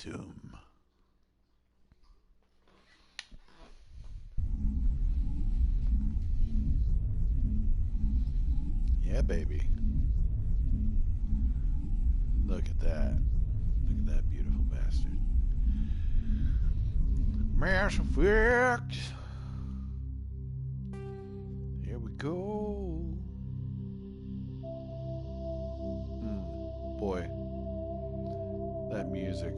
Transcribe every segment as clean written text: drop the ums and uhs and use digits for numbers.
Doom. Yeah, baby. Look at that. Look at that beautiful bastard. Mass Effect. Here we go. Boy, that music.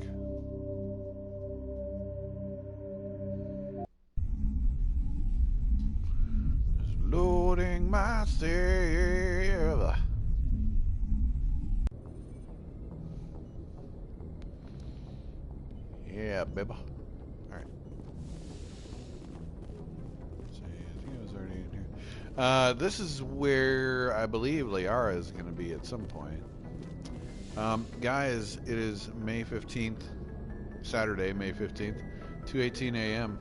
Just loading myself. Yeah, baby. Alright. See, I think I was already in here. This is where I believe Liara is going to be at some point. Guys, it is May 15th, Saturday, May 15th, 2:18 a.m.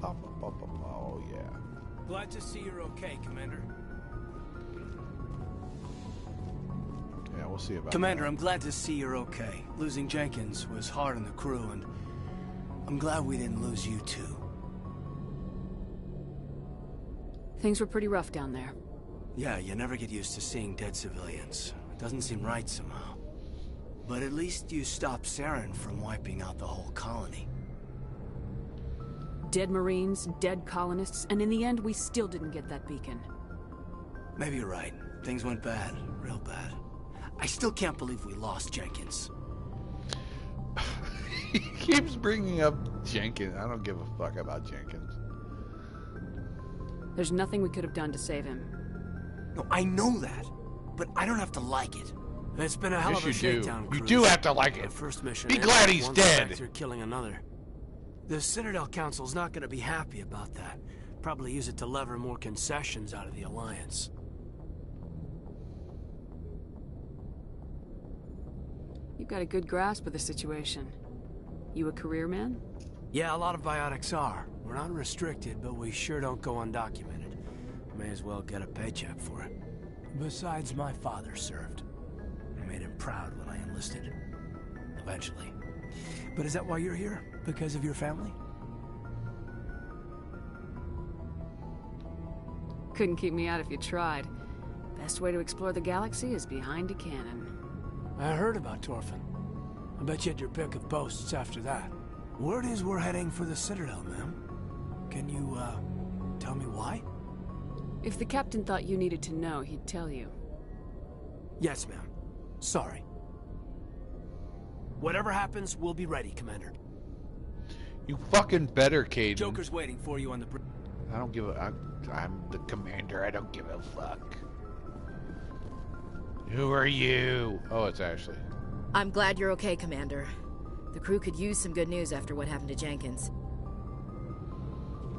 Oh, yeah. Glad to see you're okay, Commander. Yeah, we'll see about Commander, that. I'm glad to see you're okay. Losing Jenkins was hard on the crew, and I'm glad we didn't lose you too. Things were pretty rough down there. Yeah, you never get used to seeing dead civilians. It doesn't seem right somehow. But at least you stopped Saren from wiping out the whole colony. Dead Marines, dead colonists, and in the end, we still didn't get that beacon. Maybe you're right. Things went bad. Real bad. I still can't believe we lost Jenkins. He keeps bringing up Jenkins. I don't give a fuck about Jenkins. There's nothing we could have done to save him. No, I know that. But I don't have to like it. It's been a hell Yes, of a you do. shakedown You cruise. do have to like The it. first mission Be ended glad he's one dead. Spectre killing another. The Citadel Council's not going to be happy about that. Probably use it to lever more concessions out of the Alliance. You've got a good grasp of the situation. You a career man? Yeah, a lot of biotics are. We're not restricted, but we sure don't go undocumented. May as well get a paycheck for it. Besides, my father served. I made him proud when I enlisted. Eventually. But is that why you're here? Because of your family? Couldn't keep me out if you tried. Best way to explore the galaxy is behind a cannon. I heard about Torfin. I bet you had your pick of posts after that. Word is we're heading for the Citadel, ma'am. Can you, tell me why? If the captain thought you needed to know, he'd tell you. Yes, ma'am. Sorry. Whatever happens, we'll be ready, Commander. You fucking better, Caden. Joker's waiting for you on the bridge. I don't give a... I'm the commander. I don't give a fuck. Who are you? Oh, it's Ashley. I'm glad you're okay, Commander. The crew could use some good news after what happened to Jenkins.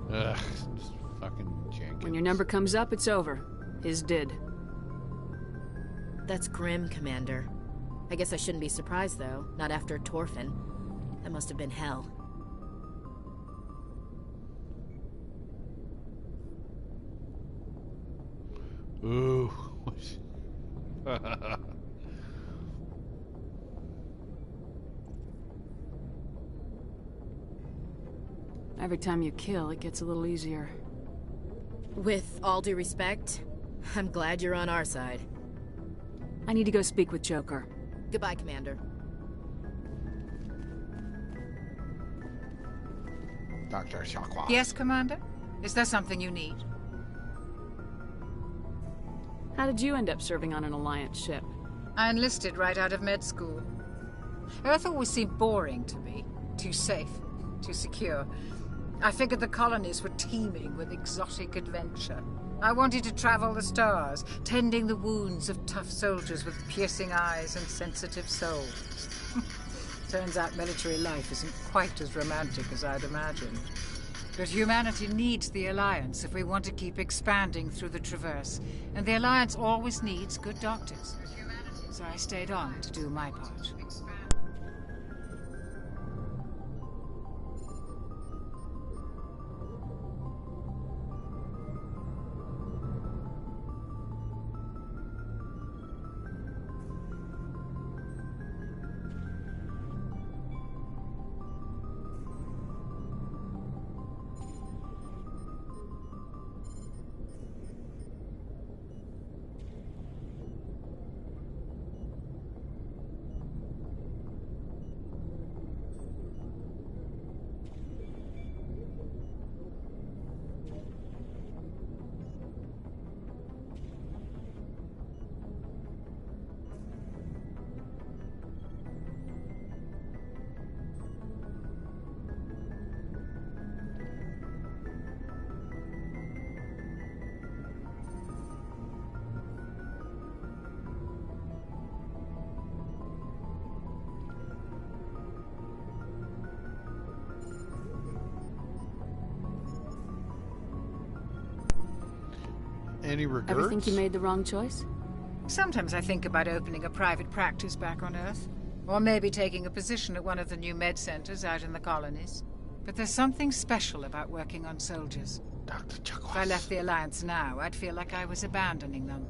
Ugh, just fucking Jenkins. When your number comes up, it's over. His did. That's grim, Commander. I guess I shouldn't be surprised, though. Not after Torfin. That must have been hell. Ooh. Every time you kill, it gets a little easier. With all due respect, I'm glad you're on our side. I need to go speak with Joker. Goodbye, Commander. Dr. Shockwave. Yes, Commander? Is there something you need? How did you end up serving on an Alliance ship? I enlisted right out of med school. Earth always seemed boring to me. Too safe, too secure. I figured the colonies were teeming with exotic adventure. I wanted to travel the stars, tending the wounds of tough soldiers with piercing eyes and sensitive souls. Turns out military life isn't quite as romantic as I'd imagined. But humanity needs the Alliance if we want to keep expanding through the Traverse. And the Alliance always needs good doctors. So I stayed on to do my part. Any regrets? Ever think you made the wrong choice? Sometimes I think about opening a private practice back on Earth. Or maybe taking a position at one of the new med centers out in the colonies. But there's something special about working on soldiers. Dr. Chuckles. If I left the Alliance now, I'd feel like I was abandoning them.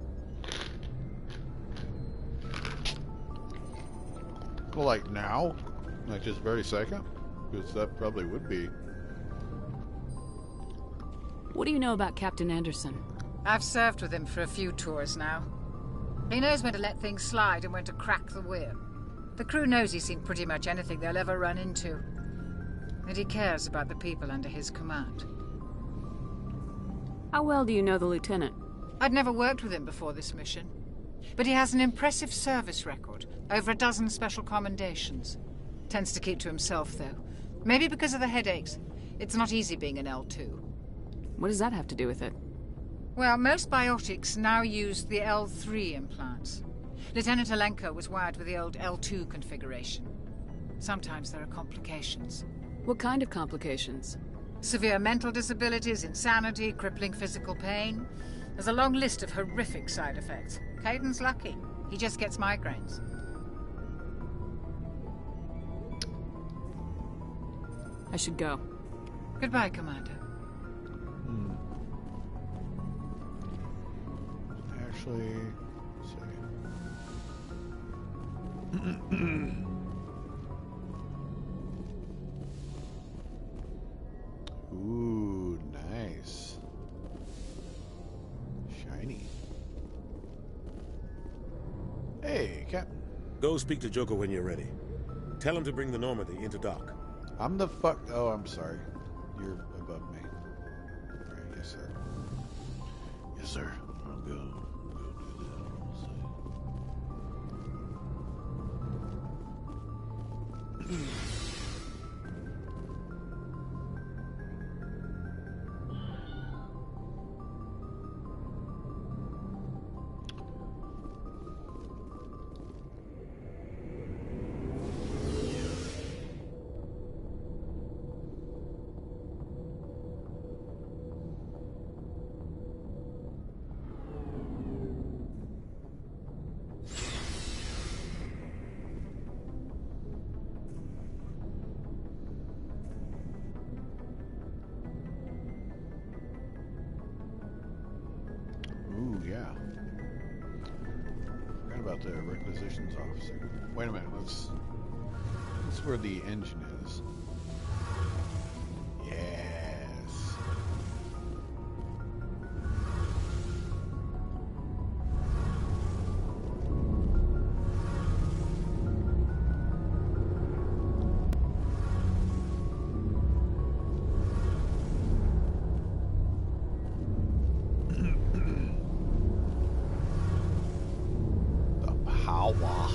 Well, like now? Like this very second? Because that probably would be. What do you know about Captain Anderson? I've served with him for a few tours now. He knows when to let things slide and when to crack the whip. The crew knows he's seen pretty much anything they'll ever run into. And he cares about the people under his command. How well do you know the lieutenant? I'd never worked with him before this mission. But he has an impressive service record. Over a dozen special commendations. Tends to keep to himself, though. Maybe because of the headaches. It's not easy being an L2. What does that have to do with it? Well, most biotics now use the L3 implants. Lieutenant Alenko was wired with the old L2 configuration. Sometimes there are complications. What kind of complications? Severe mental disabilities, insanity, crippling physical pain. There's a long list of horrific side effects. Kaiden's lucky. He just gets migraines. I should go. Goodbye, Commander. Actually, let's see. Ooh, nice. Shiny. Hey, Captain. Go speak to Joker when you're ready. Tell him to bring the Normandy into dock. I'm the fuck. Oh, I'm sorry. You're above me. All right, yes, sir. Yes, sir. I'll go do that. We'll see. Ooh, yeah. Forgot about the requisitions officer. Wait a minute, let's... That's where the engine is. Yes. The power.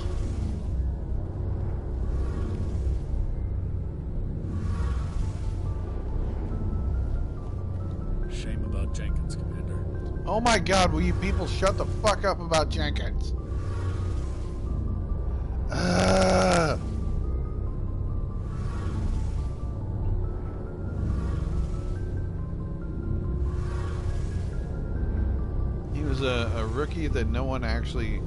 Shame about Jenkins, Commander. Oh my god, will you people shut the fuck up about Jenkins? He was a rookie that no one actually...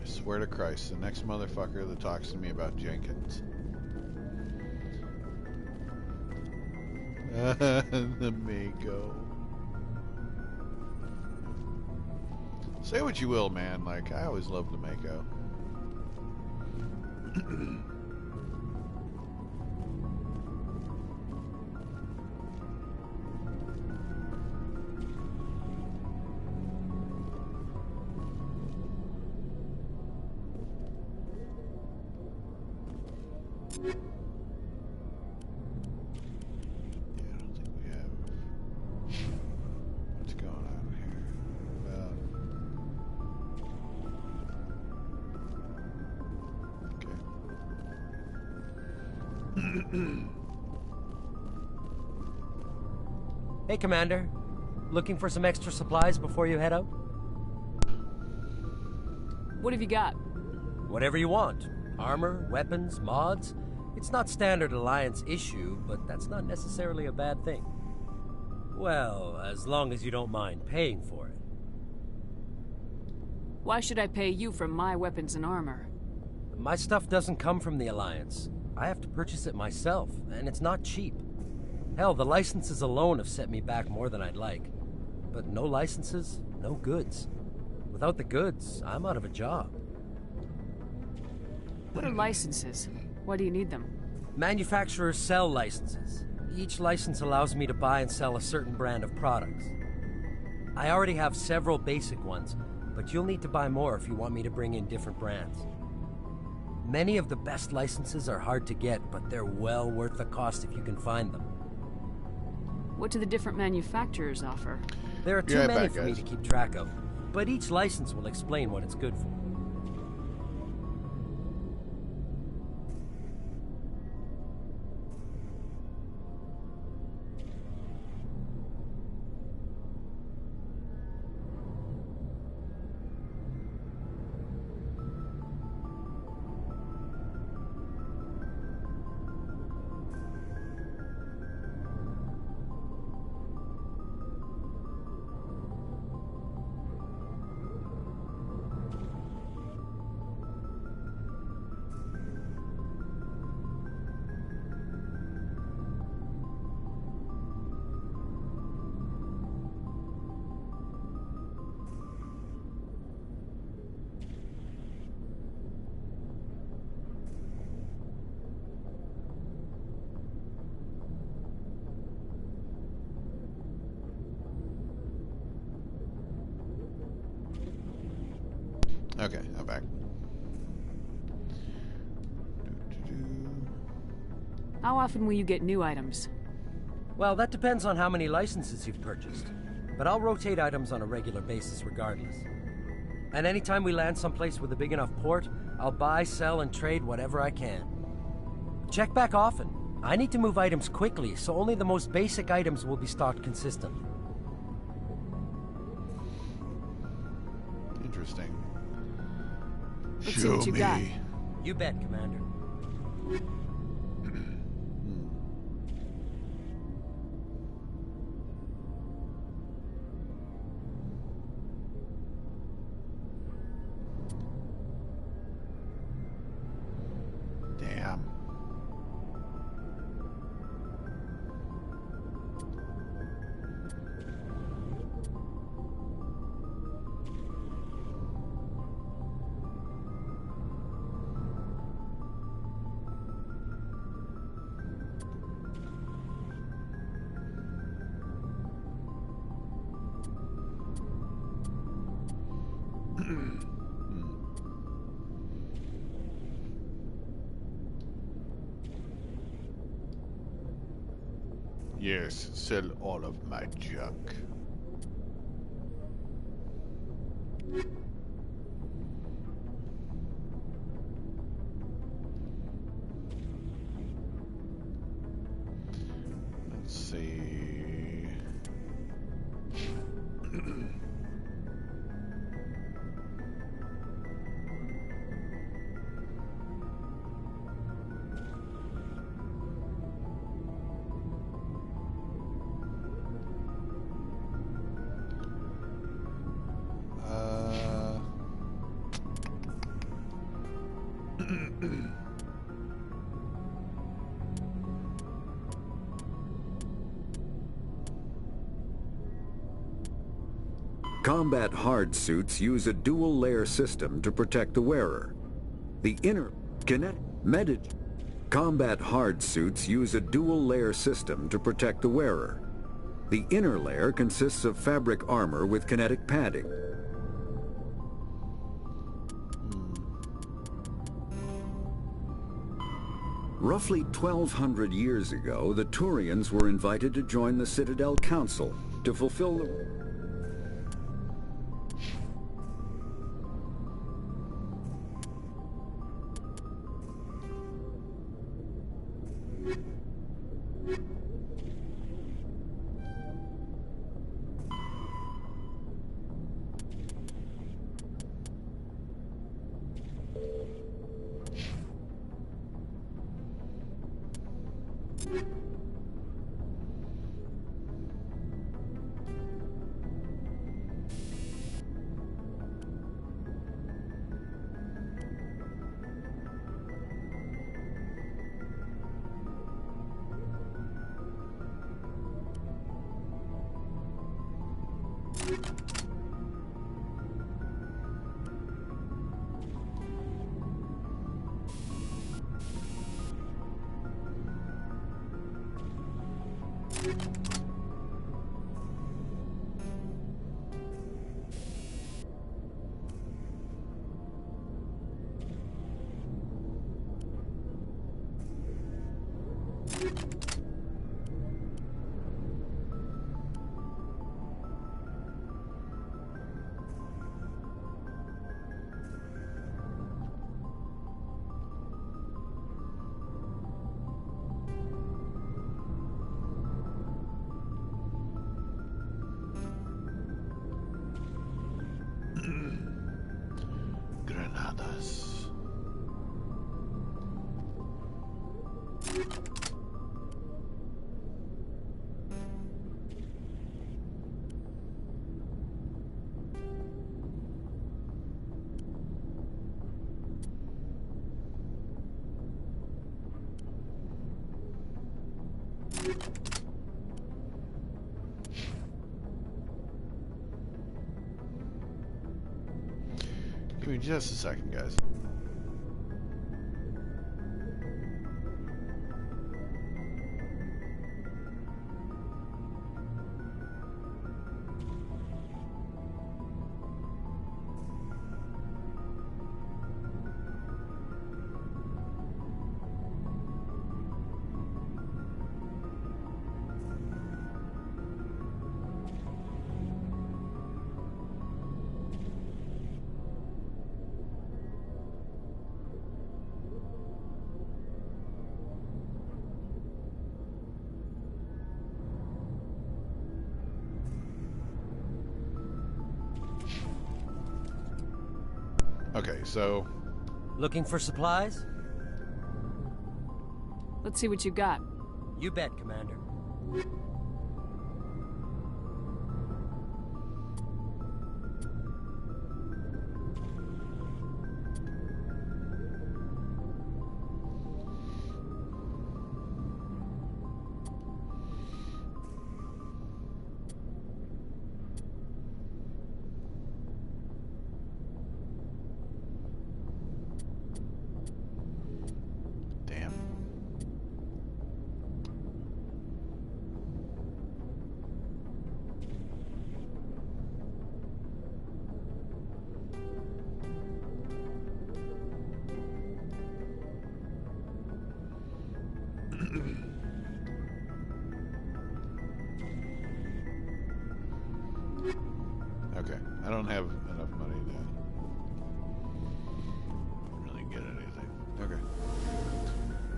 I swear to Christ, the next motherfucker that talks to me about Jenkins. The Mako. Say what you will, man. Like, I always loved the Mako. Yeah, I don't think we have... What's going on here? Hey, Commander. Looking for some extra supplies before you head out? What have you got? Whatever you want. Armor, weapons, mods. It's not standard Alliance issue, but that's not necessarily a bad thing. Well, as long as you don't mind paying for it. Why should I pay you for my weapons and armor? My stuff doesn't come from the Alliance. I have to purchase it myself, and it's not cheap. Hell, the licenses alone have set me back more than I'd like. But no licenses, no goods. Without the goods, I'm out of a job. What are licenses? Why do you need them? Manufacturers sell licenses. Each license allows me to buy and sell a certain brand of products. I already have several basic ones, but you'll need to buy more if you want me to bring in different brands. Many of the best licenses are hard to get, but they're well worth the cost if you can find them. What do the different manufacturers offer? There are too many for me to keep track of, but each license will explain what it's good for. Okay, I'm back. How often will you get new items? Well, that depends on how many licenses you've purchased. But I'll rotate items on a regular basis regardless. And anytime we land someplace with a big enough port, I'll buy, sell, and trade whatever I can. Check back often. I need to move items quickly, so only the most basic items will be stocked consistently. Interesting. Let's see what you got. You bet, Commander. Damn. Yes, sell all of my junk. Let's see. Combat hard suits use a dual-layer system to protect the wearer. The inner Combat hard suits use a dual-layer system to protect the wearer. The inner layer consists of fabric armor with kinetic padding. Roughly 1,200 years ago, the Turians were invited to join the Citadel Council to fulfill the... Granadas. Give me just a second, guys. Okay, so... Looking for supplies? Let's see what you got. You bet, Commander. Damn. Okay, I don't have enough money to really get anything. Okay.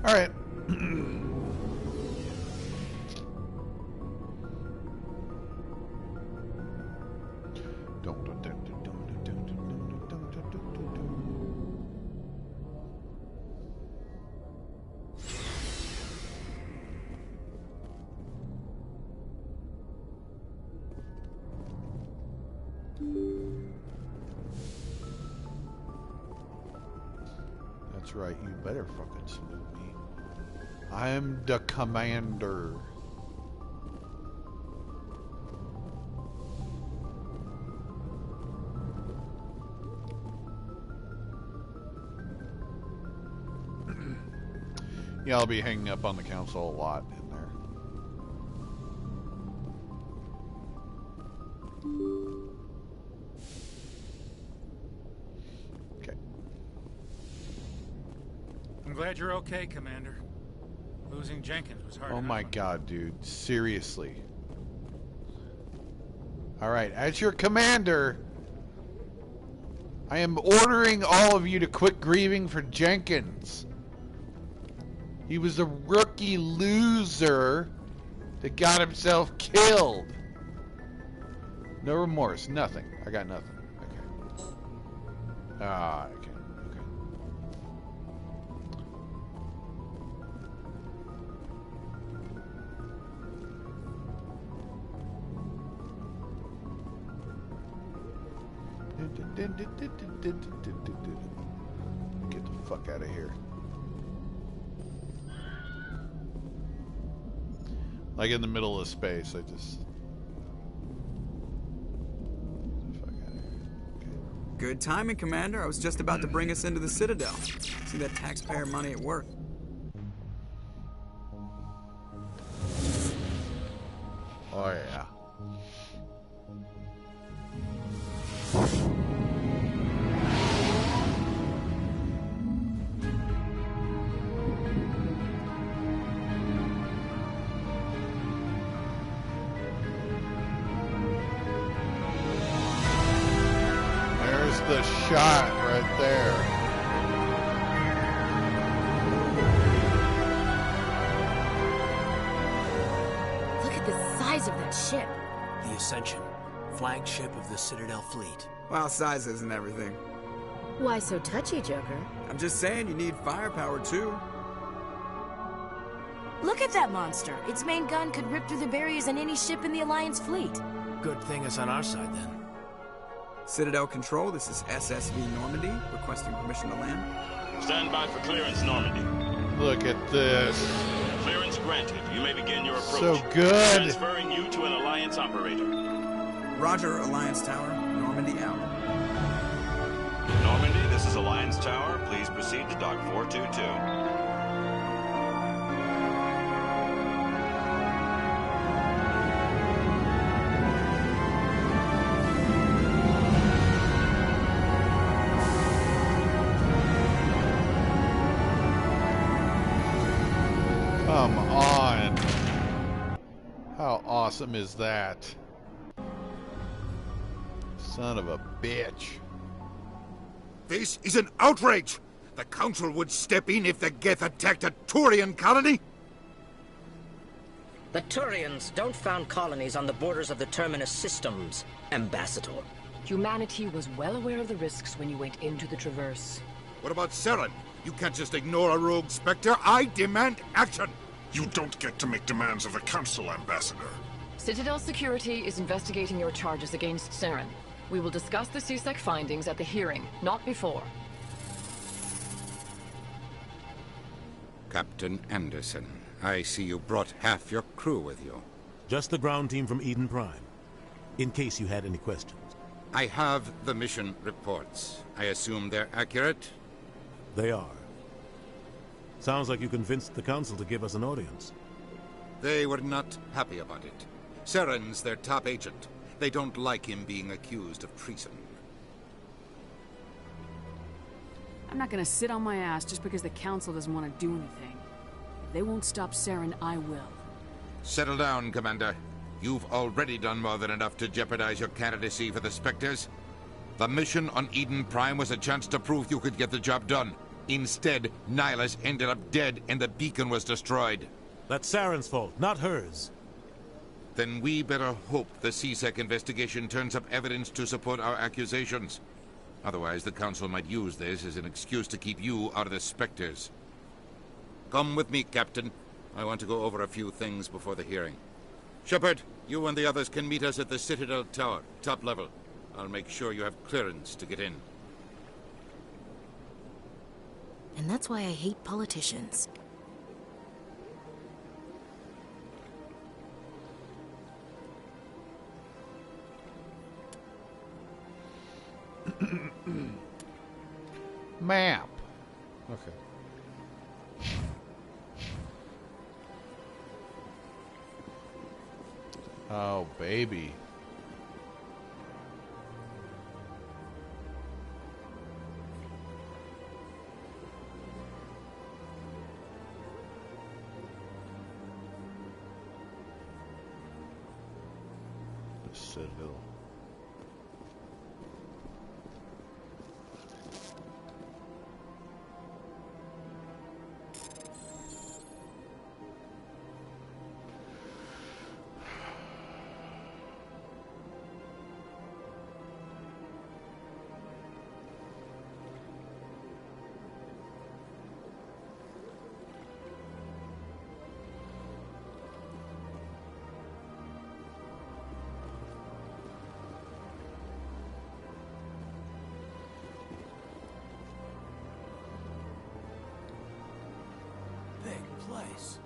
All right. That's right, you better fucking salute me. I'm the commander. Yeah, I'll be hanging up on the council a lot in there. Okay. I'm glad you're okay, Commander. Losing Jenkins was hard Oh enough my on god, dude. Seriously. Alright, as your commander, I am ordering all of you to quit grieving for Jenkins. He was a rookie loser that got himself killed. No remorse, nothing. I got nothing. Okay. Ah, okay. Okay. Get the fuck out of here. Like in the middle of space, I just... Good timing, Commander. I was just about to bring us into the Citadel. See that taxpayer money at work. Oh, yeah. There's the shot right there. Look at the size of that ship. The Ascension, flagship of the Citadel fleet. Well, size isn't everything. Why so touchy, Joker? I'm just saying you need firepower, too. Look at that monster. Its main gun could rip through the barriers in any ship in the Alliance fleet. Good thing it's on our side, then. Citadel Control, this is SSV Normandy, requesting permission to land. Stand by for clearance, Normandy. Look at this. Clearance granted. You may begin your approach. So good. Transferring you to an Alliance operator. Roger, Alliance Tower. Normandy out. Normandy, this is Alliance Tower. Please proceed to Dock 422. Come on. How awesome is that? Son of a bitch. This is an outrage! The Council would step in if the Geth attacked a Turian colony? The Turians don't found colonies on the borders of the Terminus systems, Ambassador. Humanity was well aware of the risks when you went into the Traverse. What about Saren? You can't just ignore a rogue Spectre. I demand action! You don't get to make demands of the Council, Ambassador. Citadel Security is investigating your charges against Saren. We will discuss the CSEC findings at the hearing, not before. Captain Anderson, I see you brought half your crew with you. Just the ground team from Eden Prime, in case you had any questions. I have the mission reports. I assume they're accurate? They are. Sounds like you convinced the Council to give us an audience. They were not happy about it. Saren's their top agent. They don't like him being accused of treason. I'm not gonna sit on my ass just because the Council doesn't want to do anything. If they won't stop Saren, I will. Settle down, Commander. You've already done more than enough to jeopardize your candidacy for the Spectres. The mission on Eden Prime was a chance to prove you could get the job done. Instead, Nihilus ended up dead and the beacon was destroyed. That's Saren's fault, not hers. Then we better hope the CSEC investigation turns up evidence to support our accusations. Otherwise, the Council might use this as an excuse to keep you out of the Spectres. Come with me, Captain. I want to go over a few things before the hearing. Shepard, you and the others can meet us at the Citadel Tower, top level. I'll make sure you have clearance to get in. And that's why I hate politicians. Map. Okay. Oh, baby. The Citadel. place?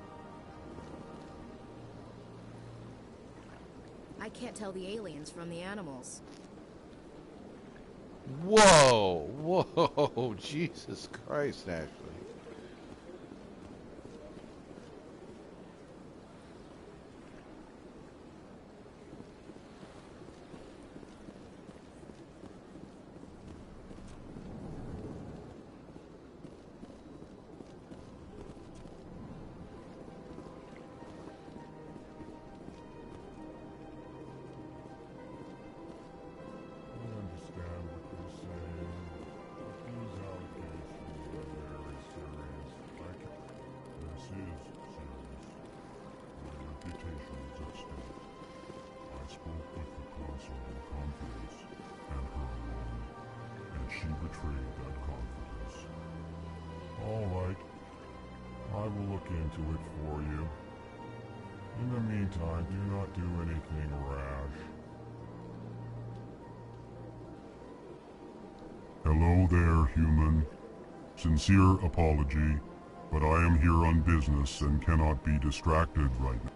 I can't tell the aliens from the animals. Whoa! Whoa! Jesus Christ, Ashley. She betrayed that confidence. All right. I will look into it for you. In the meantime, do not do anything rash. Hello there, human. Sincere apology, but I am here on business and cannot be distracted right now.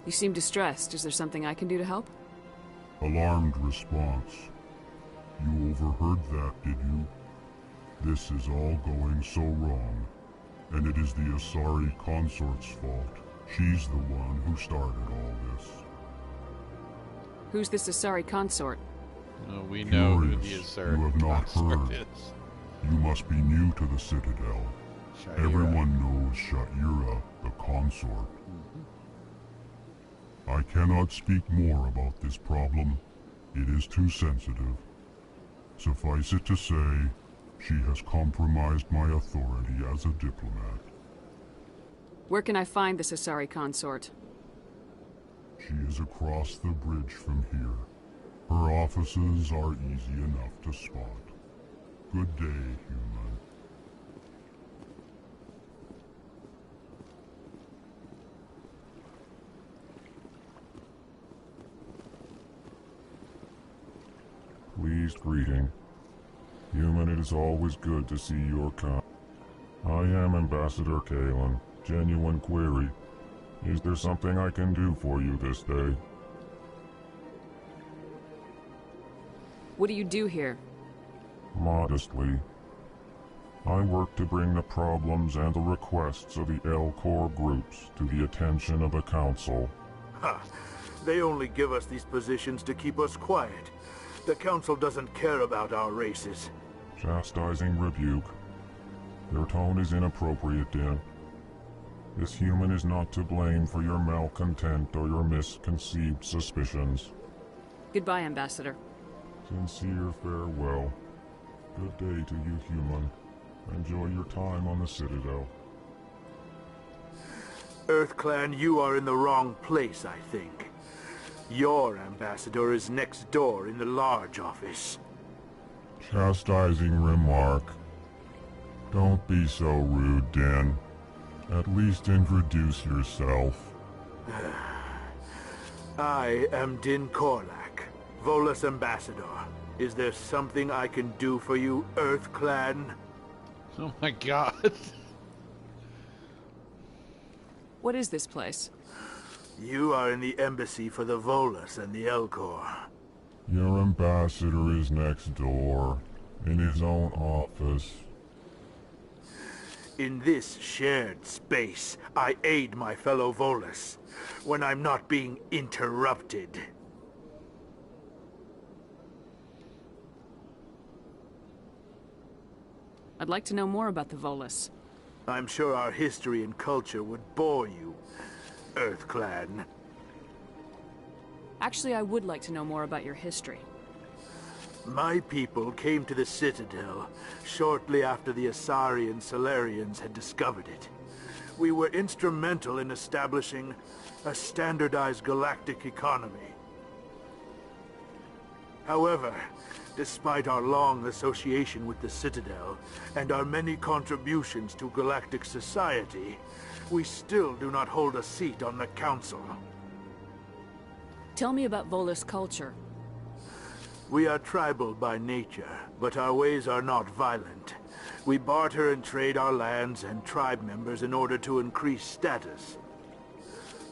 You seem distressed. Is there something I can do to help? Alarmed response. You overheard that, did you? This is all going so wrong, and it is the Asari consort's fault. She's the one who started all this. Who's this Asari consort? No, we know who the Curious, Asari you have not consort heard. is. You must be new to the Citadel. Sha'ira. Everyone knows Sha'ira, the consort. I cannot speak more about this problem. It is too sensitive. Suffice it to say, she has compromised my authority as a diplomat. Where can I find this Asari consort? She is across the bridge from here. Her offices are easy enough to spot. Good day, human. Pleased greeting. Human, it is always good to see your kind. I am Ambassador Kalen. Genuine query. Is there something I can do for you this day? What do you do here? Modestly. I work to bring the problems and the requests of the L-Corps groups to the attention of the Council. Ha! They only give us these positions to keep us quiet. The Council doesn't care about our races. Chastising rebuke. Your tone is inappropriate, Din. This human is not to blame for your malcontent or your misconceived suspicions. Goodbye, Ambassador. Sincere farewell. Good day to you, human. Enjoy your time on the Citadel. EarthClan, you are in the wrong place, I think. Your ambassador is next door in the large office. Chastising remark. Don't be so rude, Din. At least introduce yourself. I am Din Korlak, Volus ambassador. Is there something I can do for you, EarthClan? Oh my god. What is this place? You are in the embassy for the Volus and the L-Corps. Your ambassador is next door, in his own office. In this shared space, I aid my fellow Volus when I'm not being interrupted. I'd like to know more about the Volus. I'm sure our history and culture would bore you, EarthClan. Actually, I would like to know more about your history. My people came to the Citadel shortly after the Asari and Salarians had discovered it. We were instrumental in establishing a standardized galactic economy. However, despite our long association with the Citadel and our many contributions to galactic society, we still do not hold a seat on the Council. Tell me about Volus culture. We are tribal by nature, but our ways are not violent. We barter and trade our lands and tribe members in order to increase status.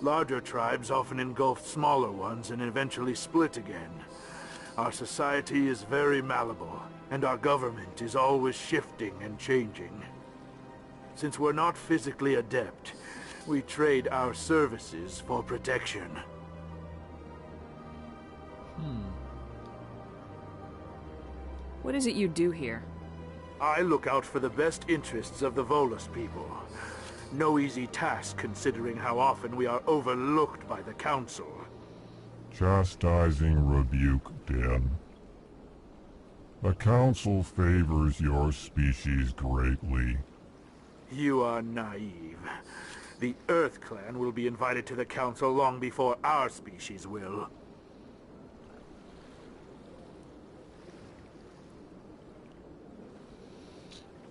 Larger tribes often engulf smaller ones and eventually split again. Our society is very malleable, and our government is always shifting and changing. Since we're not physically adept, we trade our services for protection. What is it you do here? I look out for the best interests of the Volus people. No easy task considering how often we are overlooked by the Council. Chastising rebuke, Din. The Council favors your species greatly. You are naive. The Earth Clan will be invited to the Council long before our species will.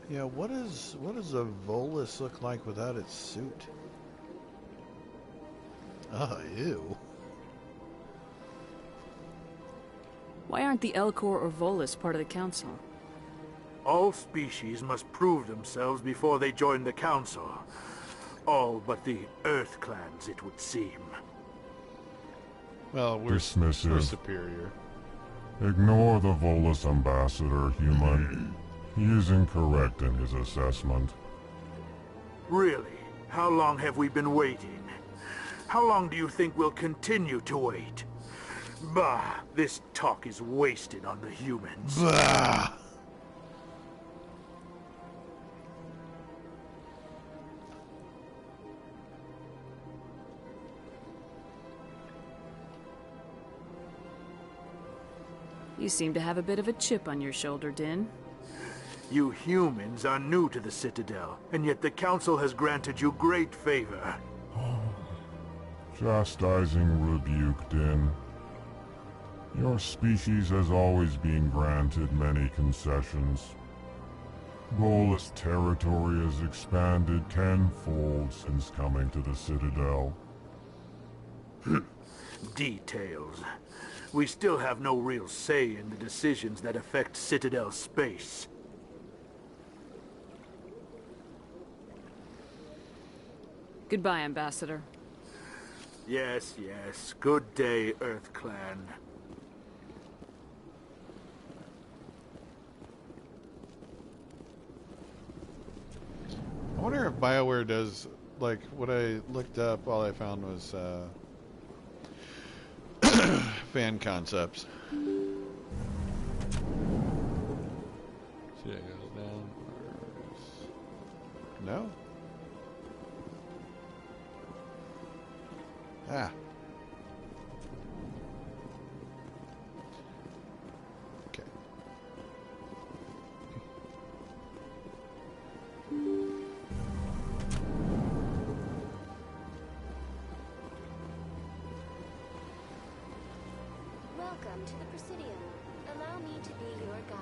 Yeah, what does a Volus look like without its suit? Oh, ew. Why aren't the Elcor or Volus part of the Council? All species must prove themselves before they join the Council. All but the Earth Clans, it would seem. Well, we're Dismissive. superior. Ignore the Volus ambassador, human. He is incorrect in his assessment. Really? How long have we been waiting? How long do you think we'll continue to wait? Bah, this talk is wasted on the humans. Bah! You seem to have a bit of a chip on your shoulder, Din. You humans are new to the Citadel, and yet the Council has granted you great favor. Chastising rebuke, Din. Your species has always been granted many concessions. Volus territory has expanded tenfold since coming to the Citadel. Details. We still have no real say in the decisions that affect Citadel space. Goodbye, Ambassador. Yes, yes. Good day, Earth Clan. I wonder if BioWare does, like, what I looked up, all I found was, fan concepts. See, it goes down. No? Ah. Okay. Welcome to the Presidium. Allow me to be your guide.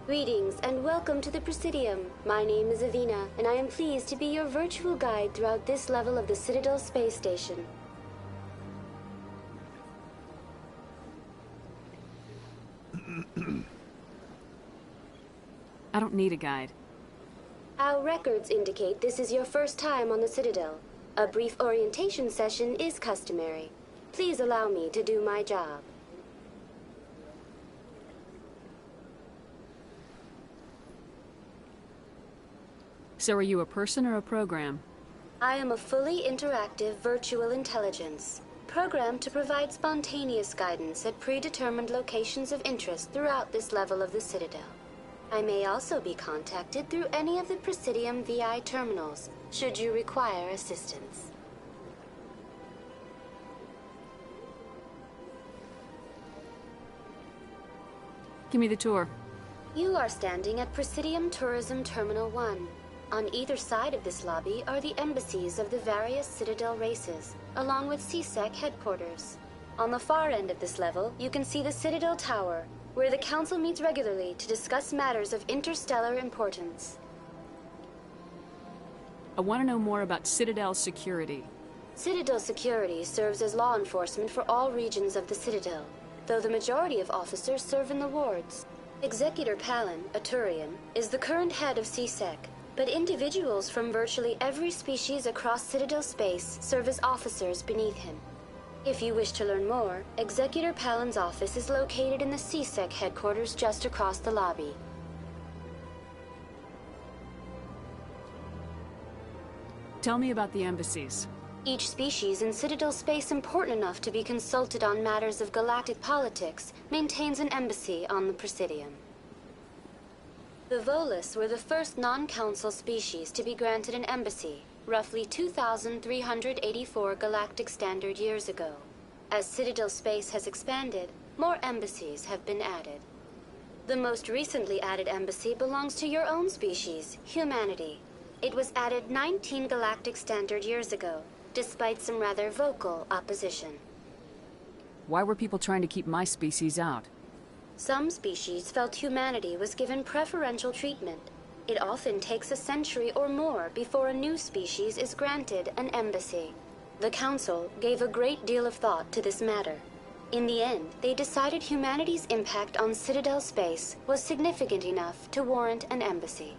Greetings and welcome to the Presidium. My name is Avina, and I am pleased to be your virtual guide throughout this level of the Citadel Space Station. I don't need a guide. Our records indicate this is your first time on the Citadel. A brief orientation session is customary. Please allow me to do my job. So are you a person or a program? I am a fully interactive virtual intelligence, programmed to provide spontaneous guidance at predetermined locations of interest throughout this level of the Citadel. I may also be contacted through any of the Presidium VI terminals, should you require assistance. Give me the tour. You are standing at Presidium Tourism Terminal 1. On either side of this lobby are the embassies of the various Citadel races, along with C-Sec headquarters. On the far end of this level, you can see the Citadel Tower, where the Council meets regularly to discuss matters of interstellar importance. I want to know more about Citadel security. Citadel security serves as law enforcement for all regions of the Citadel, though the majority of officers serve in the wards. Executor Palin, a Turian, is the current head of C-Sec, but individuals from virtually every species across Citadel space serve as officers beneath him. If you wish to learn more, Executor Palin's office is located in the C-Sec headquarters just across the lobby. Tell me about the embassies. Each species in Citadel space important enough to be consulted on matters of galactic politics maintains an embassy on the Presidium. The Volus were the first non-council species to be granted an embassy, roughly 2,384 galactic standard years ago. As Citadel space has expanded, more embassies have been added. The most recently added embassy belongs to your own species, humanity. It was added 19 galactic standard years ago, despite some rather vocal opposition. Why were people trying to keep my species out? Some species felt humanity was given preferential treatment. It often takes a century or more before a new species is granted an embassy. The Council gave a great deal of thought to this matter. In the end, they decided humanity's impact on Citadel space was significant enough to warrant an embassy.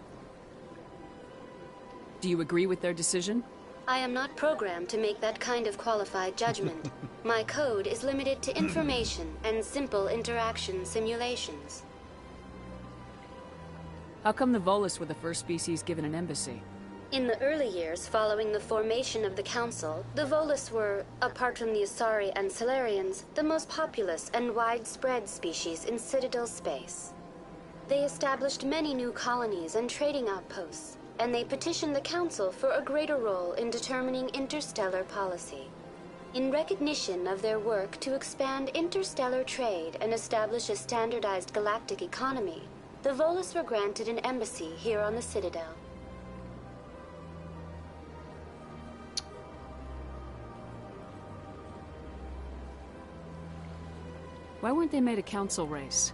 Do you agree with their decision? I am not programmed to make that kind of qualified judgment. My code is limited to information and simple interaction simulations. How come the Volus were the first species given an embassy? In the early years following the formation of the Council, the Volus were, apart from the Asari and Salarians, the most populous and widespread species in Citadel space. They established many new colonies and trading outposts, and they petitioned the Council for a greater role in determining interstellar policy. In recognition of their work to expand interstellar trade and establish a standardized galactic economy, the Volus were granted an embassy here on the Citadel. Why weren't they made a council race?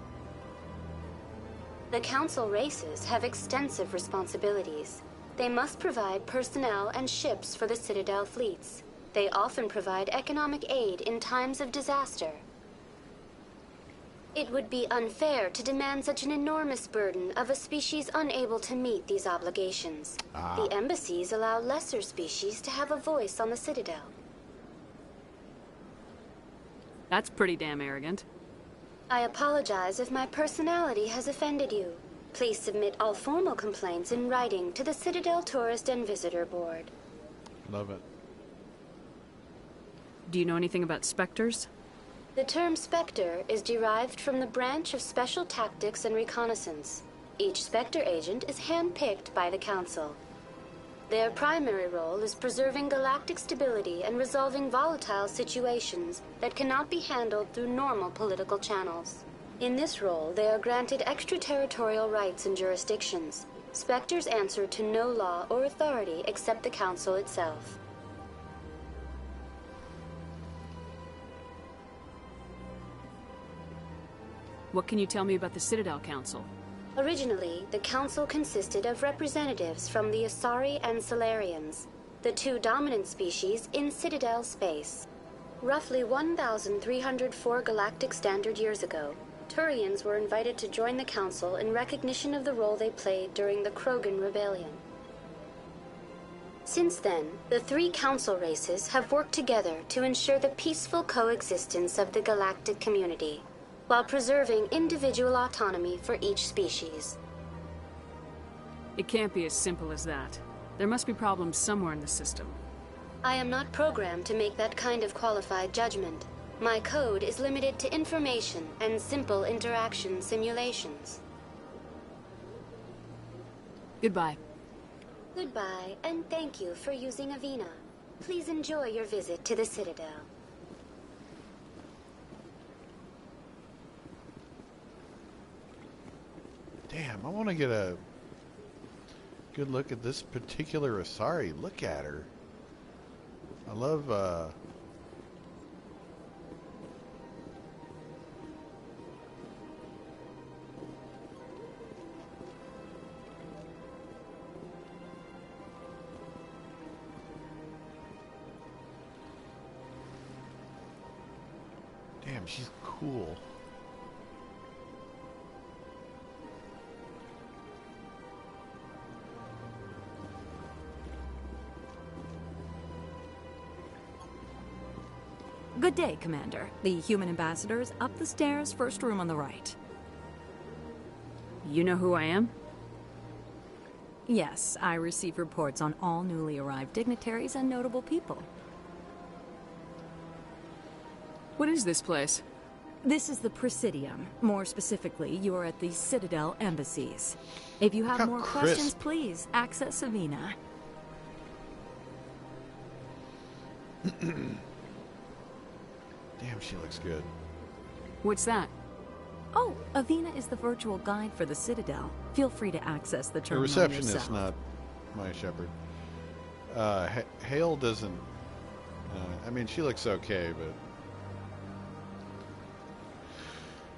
The Council races have extensive responsibilities. They must provide personnel and ships for the Citadel fleets. They often provide economic aid in times of disaster. It would be unfair to demand such an enormous burden of a species unable to meet these obligations. The embassies allow lesser species to have a voice on the Citadel. That's pretty damn arrogant. I apologize if my personality has offended you. Please submit all formal complaints in writing to the Citadel Tourist and Visitor Board. Love it. Do you know anything about Spectres? The term Spectre is derived from the branch of Special Tactics and Reconnaissance. Each Spectre agent is handpicked by the Council. Their primary role is preserving galactic stability and resolving volatile situations that cannot be handled through normal political channels. In this role, they are granted extraterritorial rights and jurisdictions. Spectres answer to no law or authority except the Council itself. What can you tell me about the Citadel Council? Originally, the Council consisted of representatives from the Asari and Salarians, the two dominant species in Citadel space. Roughly 1,304 galactic standard years ago, Turians were invited to join the Council in recognition of the role they played during the Krogan Rebellion. Since then, the three Council races have worked together to ensure the peaceful coexistence of the galactic community, while preserving individual autonomy for each species. It can't be as simple as that. There must be problems somewhere in the system. I am not programmed to make that kind of qualified judgment. My code is limited to information and simple interaction simulations. Goodbye. Goodbye, and thank you for using Avina. Please enjoy your visit to the Citadel. Damn, I want to get a good look at this particular Asari. Look at her. I love, damn, she's cool. Good day, Commander. The human ambassador is up the stairs, first room on the right. You know who I am? Yes, I receive reports on all newly arrived dignitaries and notable people. What is this place? This is the Presidium. More specifically, you are at the Citadel embassies. If you have more questions, please access Avina. Damn, she looks good. What's that? Oh, Avina is the virtual guide for the Citadel. Feel free to access the The terminal receptionist, yourself. not my shepherd. Hale doesn't... I mean, she looks okay, but...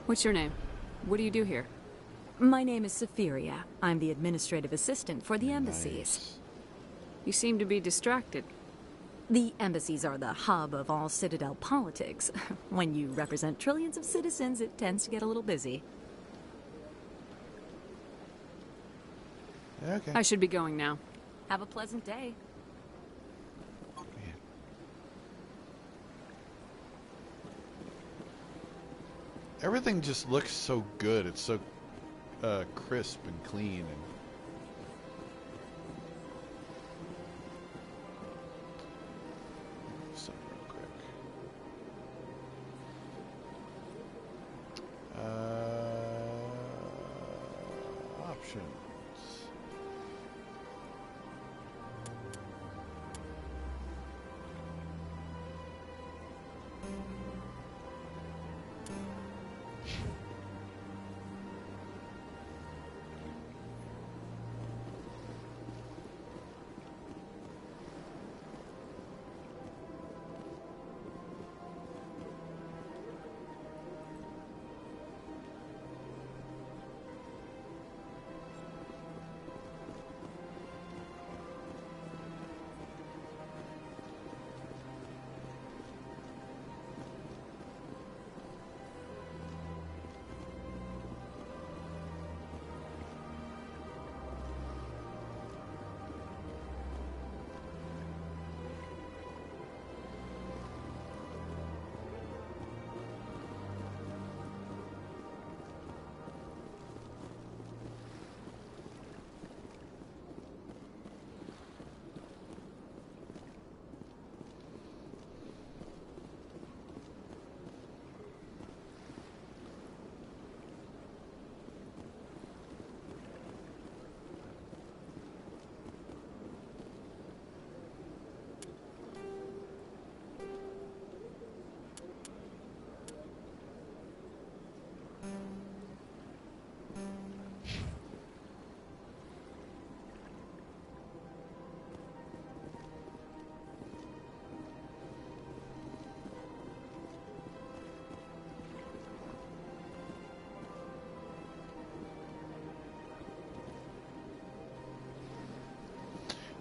What's your name? What do you do here? My name is Safiria. I'm the administrative assistant for the embassies. You seem to be distracted. The embassies are the hub of all Citadel politics. When you represent trillions of citizens, it tends to get a little busy. Okay. I should be going now. Have a pleasant day. Everything just looks so good. It's so crisp and clean. And something real quick. Options.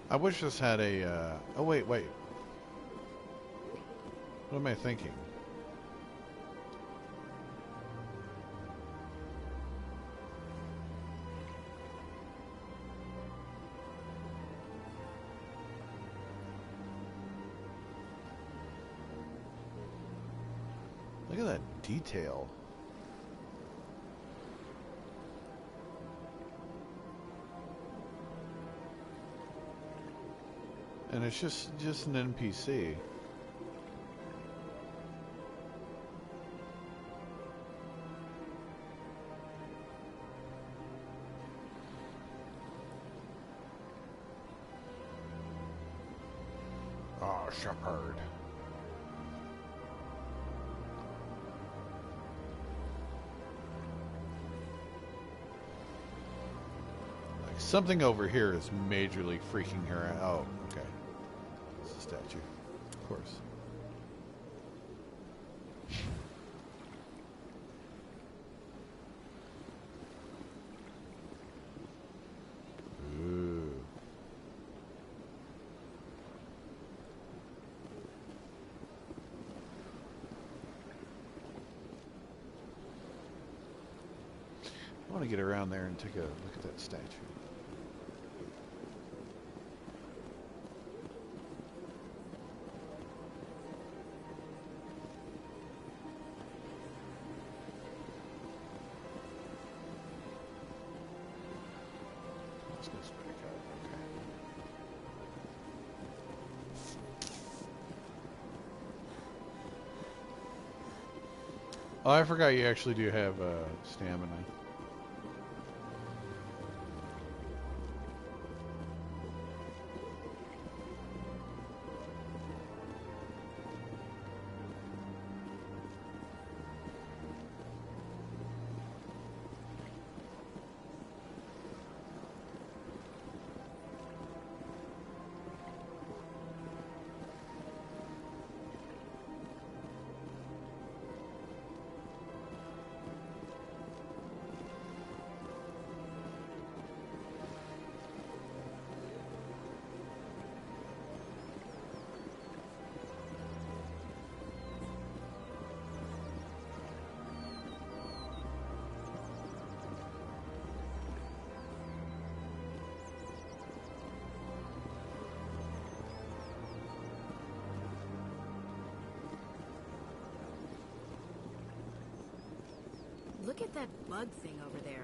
I wish this had a... oh, wait. What am I thinking? Look at that detail. And it's just an NPC. Oh, shepherd. Something over here is majorly freaking her out. Oh, okay. It's a statue. Of course. Ooh. I want to get around there and take a look at that statue. Let's go back out. Okay. Oh, I forgot you actually do have stamina. Look at that bug thing over there.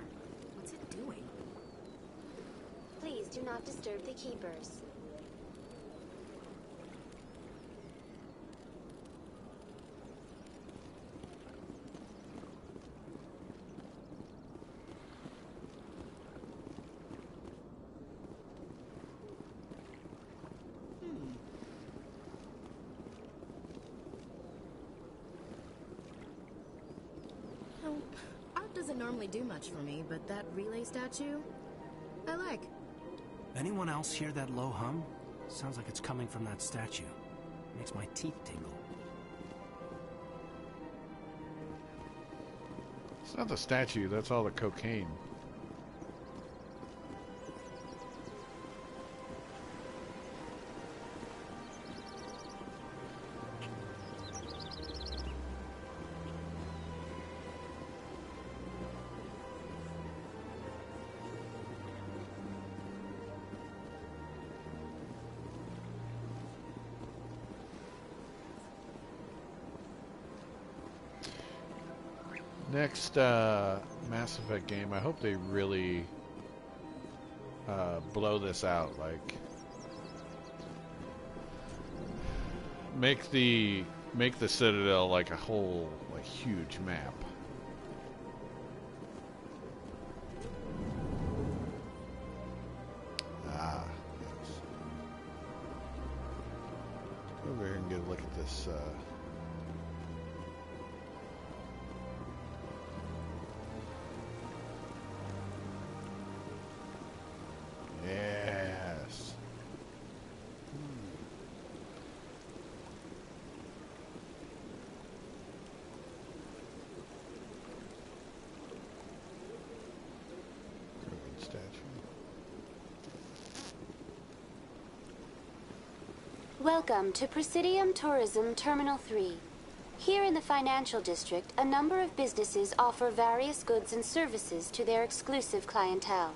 What's it doing? Please do not disturb the keepers. Art doesn't normally do much for me, but that relay statue, I like. Anyone else hear that low hum? Sounds like it's coming from that statue. Makes my teeth tingle. It's not the statue, that's all the cocaine. Next Mass Effect game, I hope they really blow this out. Like, make the Citadel like a whole huge map. Ah, yes. Go over here and get a look at this. Yes. Krogan statue. Welcome to Presidium Tourism Terminal 3. Here in the financial district, a number of businesses offer various goods and services to their exclusive clientele.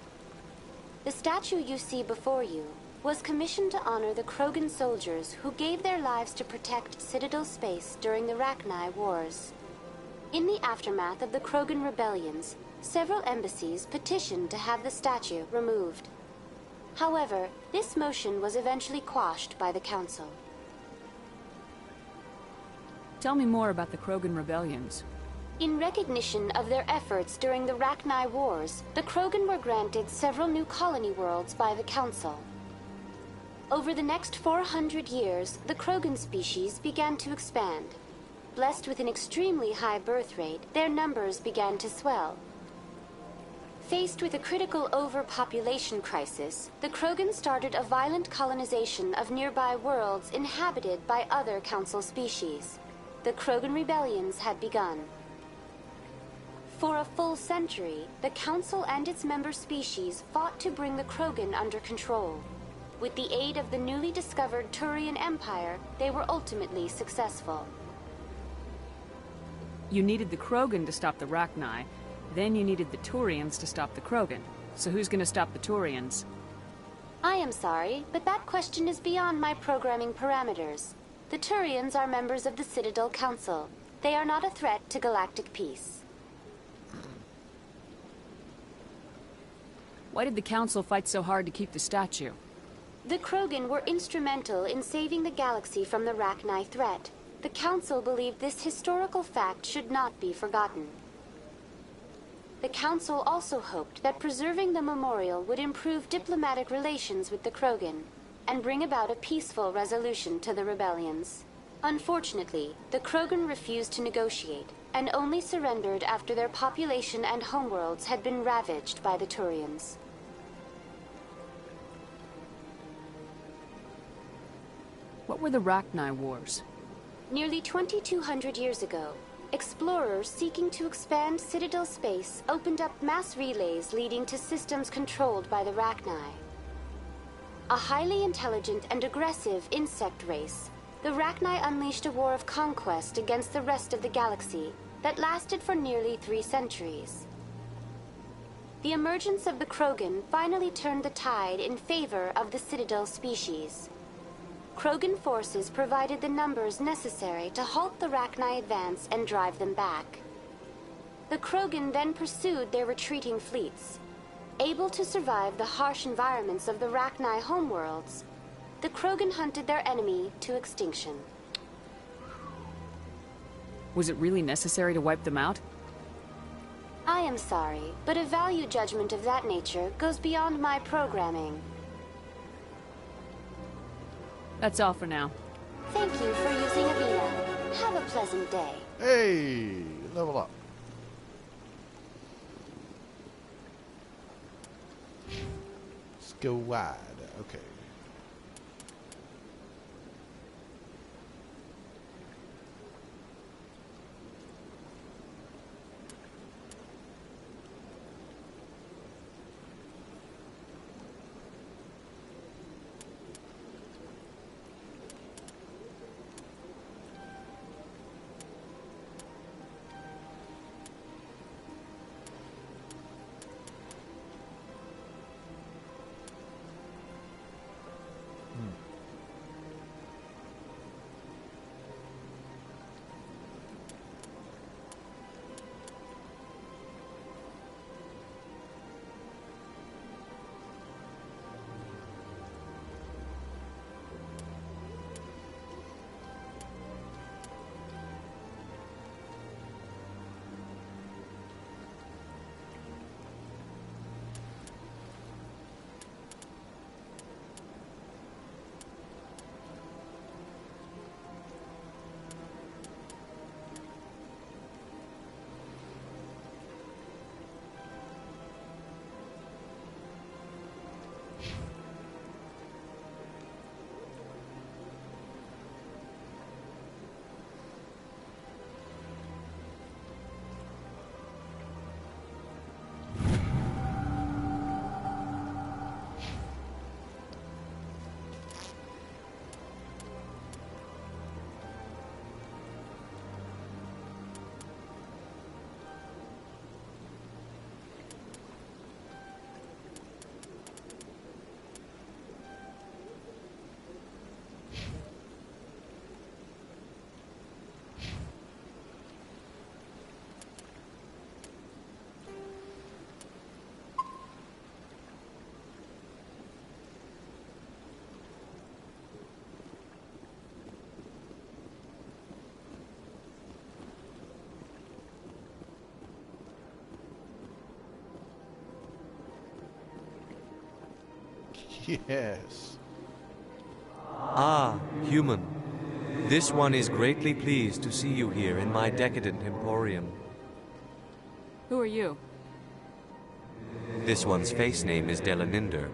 The statue you see before you was commissioned to honor the Krogan soldiers who gave their lives to protect Citadel space during the Rachni Wars. In the aftermath of the Krogan rebellions, several embassies petitioned to have the statue removed. However, this motion was eventually quashed by the Council. Tell me more about the Krogan rebellions. In recognition of their efforts during the Rachni Wars, the Krogan were granted several new colony worlds by the Council. Over the next 400 years, the Krogan species began to expand. Blessed with an extremely high birth rate, their numbers began to swell. Faced with a critical overpopulation crisis, the Krogan started a violent colonization of nearby worlds inhabited by other Council species. The Krogan rebellions had begun. For a full century, the Council and its member species fought to bring the Krogan under control. With the aid of the newly discovered Turian Empire, they were ultimately successful. You needed the Krogan to stop the Rachni. Then you needed the Turians to stop the Krogan. So who's gonna stop the Turians? I am sorry, but that question is beyond my programming parameters. The Turians are members of the Citadel Council. They are not a threat to galactic peace. Why did the Council fight so hard to keep the statue? The Krogan were instrumental in saving the galaxy from the Rachni threat. The Council believed this historical fact should not be forgotten. The Council also hoped that preserving the memorial would improve diplomatic relations with the Krogan and bring about a peaceful resolution to the rebellions. Unfortunately, the Krogan refused to negotiate and only surrendered after their population and homeworlds had been ravaged by the Turians. What were the Rachni Wars? Nearly 2,200 years ago, explorers seeking to expand Citadel space opened up mass relays leading to systems controlled by the Rachni. A highly intelligent and aggressive insect race, the Rachni unleashed a war of conquest against the rest of the galaxy that lasted for nearly 3 centuries. The emergence of the Krogan finally turned the tide in favor of the Citadel species. Krogan forces provided the numbers necessary to halt the Rachni advance and drive them back. The Krogan then pursued their retreating fleets. Able to survive the harsh environments of the Rachni homeworlds, the Krogan hunted their enemy to extinction. Was it really necessary to wipe them out? I am sorry, but a value judgment of that nature goes beyond my programming. That's all for now. Thank you for using Avina. Have a pleasant day. Hey, level up. Let's go wide. Okay. Yes. Ah, human. This one is greatly pleased to see you here in my decadent emporium. Who are you? This one's face name is Delaninder,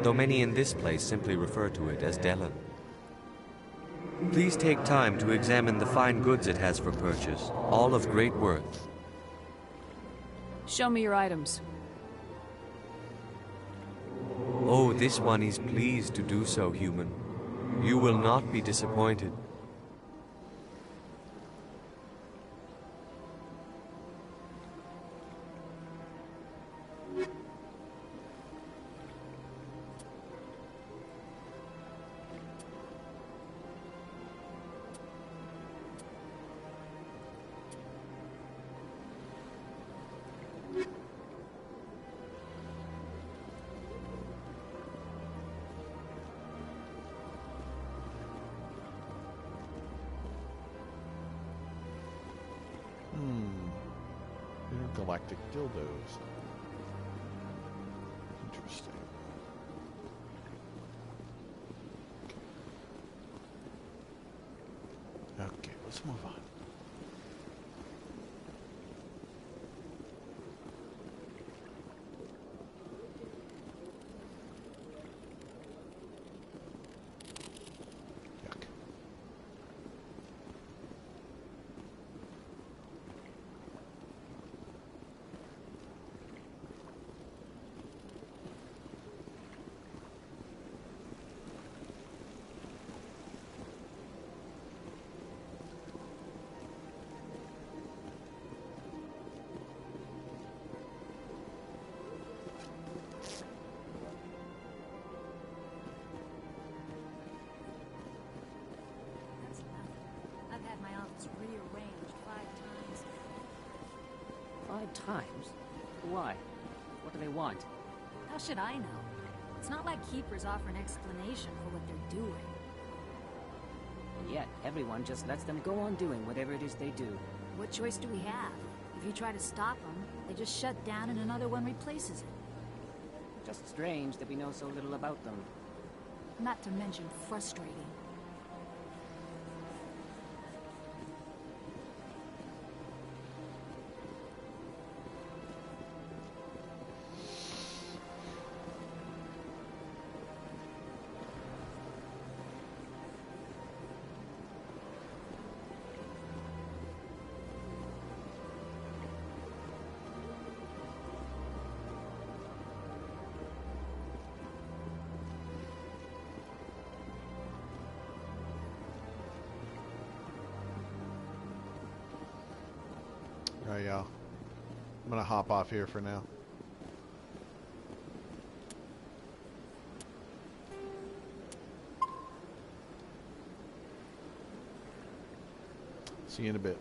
though many in this place simply refer to it as Delan. Please take time to examine the fine goods it has for purchase, all of great worth. Show me your items. Oh, this one is pleased to do so, human. You will not be disappointed. Intergalactic dildos. Interesting. Okay, let's move on. Rearranged 5 times. 5 times? Why? What do they want? How should I know? It's not like Keepers offer an explanation for what they're doing. And yet, everyone just lets them go on doing whatever it is they do. What choice do we have? If you try to stop them, they just shut down and another one replaces it. Just strange that we know so little about them. Not to mention frustrating. Alright, y'all. I'm gonna hop off here for now. See you in a bit.